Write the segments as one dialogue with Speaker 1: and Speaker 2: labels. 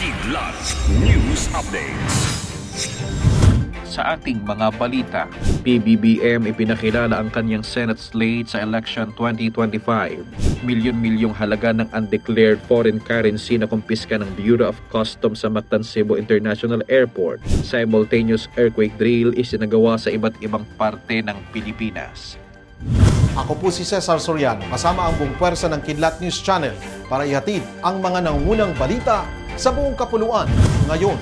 Speaker 1: Kidlat News Updates.
Speaker 2: Sa ating mga balita, PBBM ipinakilala ang kanyang Senate slate sa election 2025. Milyon-milyong halaga ng undeclared foreign currency na kumpiska ng Bureau of Customs sa Mactan Cebu International Airport. Simultaneous earthquake drill isinagawa sa iba't ibang parte ng Pilipinas.
Speaker 3: Ako po si Cesar Soriano, kasama ang buong pwersa ng Kidlat News Channel para ihatid ang mga nangungunang balita sa buong kapuluan ngayon.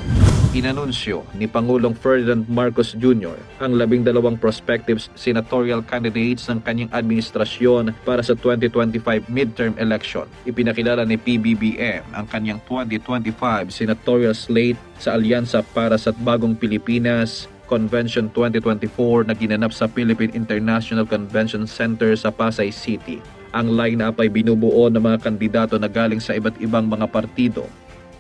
Speaker 2: Inanunsyo ni Pangulong Ferdinand Marcos Jr. ang 12 prospective senatorial candidates ng kanyang administrasyon para sa 2025 midterm election. Ipinakilala ni PBBM ang kanyang 2025 senatorial slate sa Alyansa para sa Bagong Pilipinas Convention 2024 na ginanap sa Philippine International Convention Center sa Pasay City. Ang lineup ay binubuo ng mga kandidato na galing sa iba't ibang mga partido.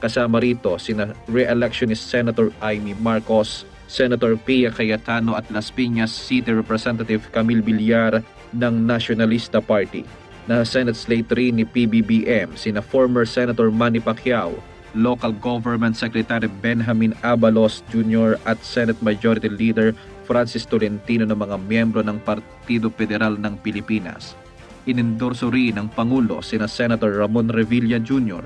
Speaker 2: Kasama rito sina re-electionist Senator Amy Marcos, Senator Pia Cayetano at Las Piñas City Representative Camille Villar ng Nationalista Party. Na Senate slate rin ni PBBM sina former Senator Manny Pacquiao, Local Government Secretary Benjamin Abalos Jr. at Senate Majority Leader Francis Tolentino ng mga miyembro ng Partido Federal ng Pilipinas. Inendorso rin ng Pangulo sina Senator Ramon Revilla Jr.,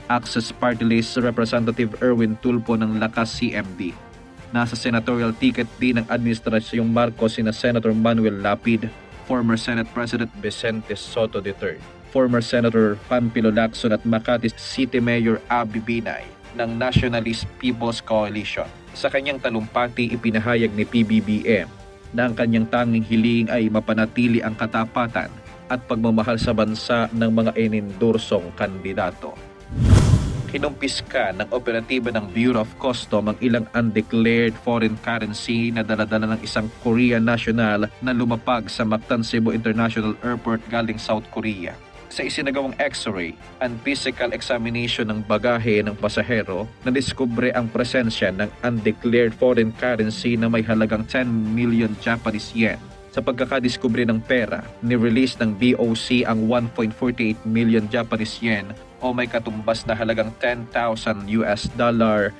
Speaker 2: Access Party List Representative Erwin Tulfo ng Lakas CMD. Nasa senatorial ticket din ng Administrasyong Marcos sina Senator Manuel Lapid, former Senate President Vicente Soto III, former Senator Pampilo Lacson at Makati City Mayor Abby Binay ng Nationalist People's Coalition. Sa kanyang talumpati, ipinahayag ni PBBM na ang kanyang tanging hiling ay mapanatili ang katapatan at pagmamahal sa bansa ng mga inindorsong kandidato. Kinumpiska ng operatiba ng Bureau of Customs ang ilang undeclared foreign currency na daladala ng isang Korean national na lumapag sa Mactan Cebu International Airport galing South Korea. Sa isinagawang X-ray and physical examination ng bagahe ng pasahero, nadiskubre ang presensya ng undeclared foreign currency na may halagang 10 million Japanese yen. Sa pagkakadiskubre ng pera, ni-release ng BOC ang 1.48 million Japanese yen o may katumbas na halagang $10,000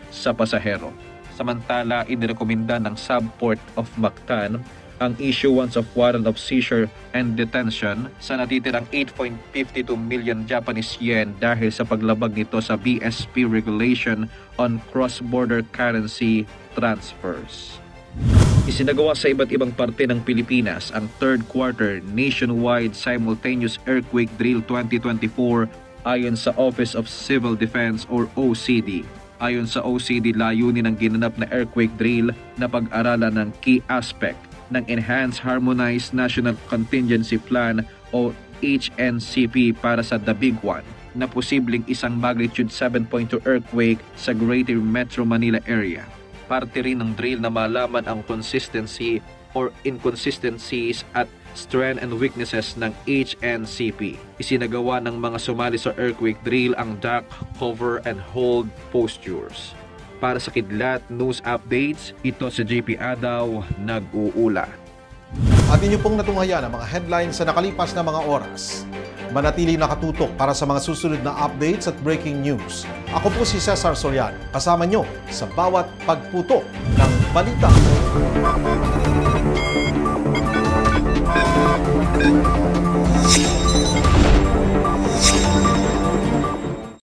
Speaker 2: sa pasahero. Samantala, inirekomenda ng Subport of Mactan ang issuance of warrant of seizure and detention sa natitirang 8.52 million Japanese yen dahil sa paglabag nito sa BSP Regulation on Cross-Border Currency Transfers. Isinagawa sa iba't ibang parte ng Pilipinas ang third quarter nationwide simultaneous earthquake drill 2024 ayon sa Office of Civil Defense or OCD. Ayon sa OCD, layunin ng ginanap na earthquake drill na pag-aralan ng key aspect ng Enhanced Harmonized National Contingency Plan o HNCP para sa The Big One na posibleng isang magnitude 7.2 earthquake sa Greater Metro Manila area. Parte rin ng drill na malaman ang consistency or inconsistencies at strength and weaknesses ng HNCP. Isinagawa ng mga sumali sa earthquake drill ang duck, cover, and hold postures. Para sa Kidlat News Updates, ito si JP Adaw, nag-uula.
Speaker 3: At inyo pong natunghayan ang mga headlines sa nakalipas na mga oras. Manatili nakatutok para sa mga susunod na updates at breaking news. Ako po si Cesar Soriano, kasama nyo sa bawat pagputok ng balita.